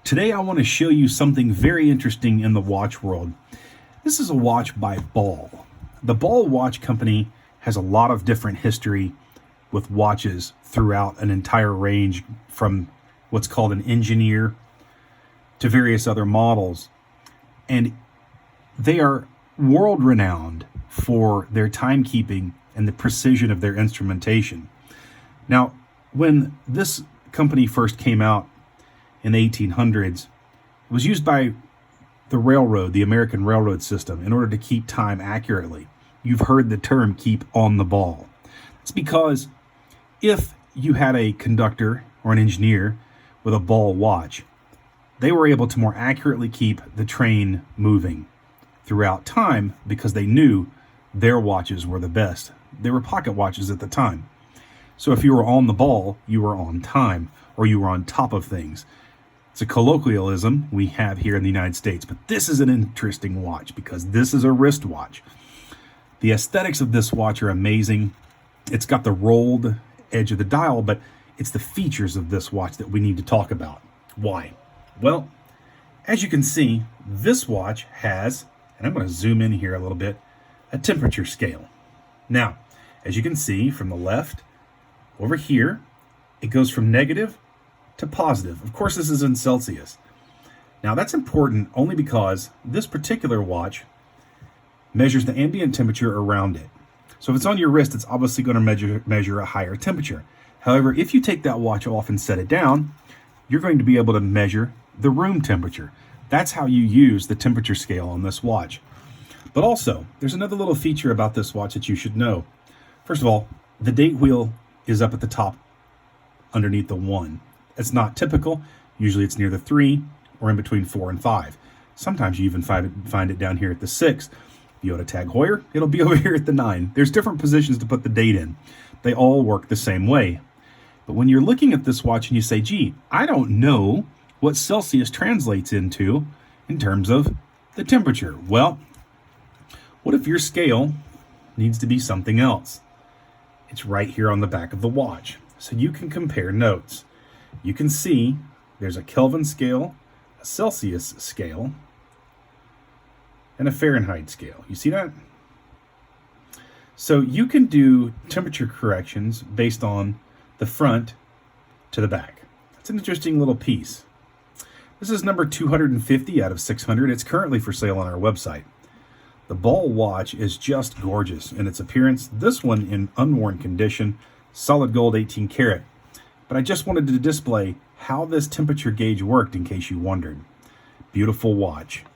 Today I want to show you something very interesting in the watch world. This is a watch by Ball. The Ball watch company has a lot of different history with watches throughout an entire range from what's called an engineer to various other models. And they are world renowned for their timekeeping and the precision of their instrumentation. Now, when this company first came out in the 1800s, it was used by the railroad, the American railroad system, in order to keep time accurately. You've heard the term keep on the ball. It's because if you had a conductor or an engineer with a Ball watch, they were able to more accurately keep the train moving throughout time because they knew their watches were the best. They were pocket watches at the time. So if you were on the ball, you were on time, or you were on top of things. It's a colloquialism we have here in the United States, but this is an interesting watch because this is a wristwatch. The aesthetics of this watch are amazing. It's got the rolled edge of the dial, but it's the features of this watch that we need to talk about. Why? Well, as you can see, this watch has, and I'm going to zoom in here a little bit, a temperature scale. Now, as you can see from the left, over here, it goes from negative to positive. Of course, this is in Celsius. Now, that's important only because this particular watch measures the ambient temperature around it. So if it's on your wrist, it's obviously going to measure a higher temperature. However, if you take that watch off and set it down, you're going to be able to measure the room temperature. That's how you use the temperature scale on this watch. But also, there's another little feature about this watch that you should know. First of all, the date wheel is up at the top underneath the 1. It's not typical. Usually it's near the 3 or in between 4 and 5. Sometimes you even find it down here at the 6. If you go to Tag Heuer, it'll be over here at the 9. There's different positions to put the date in. They all work the same way. But when you're looking at this watch and you say, gee, I don't know what Celsius translates into in terms of the temperature. Well, what if your scale needs to be something else? It's right here on the back of the watch. So you can compare notes. You can see there's a Kelvin scale, a Celsius scale, and a Fahrenheit scale. You see that? So you can do temperature corrections based on the front to the back. That's an interesting little piece. This is number 250 out of 600. It's currently for sale on our website. The Ball watch is just gorgeous in its appearance. This one in unworn condition, solid gold 18 karat. But I just wanted to display how this temperature gauge worked in case you wondered. Beautiful watch.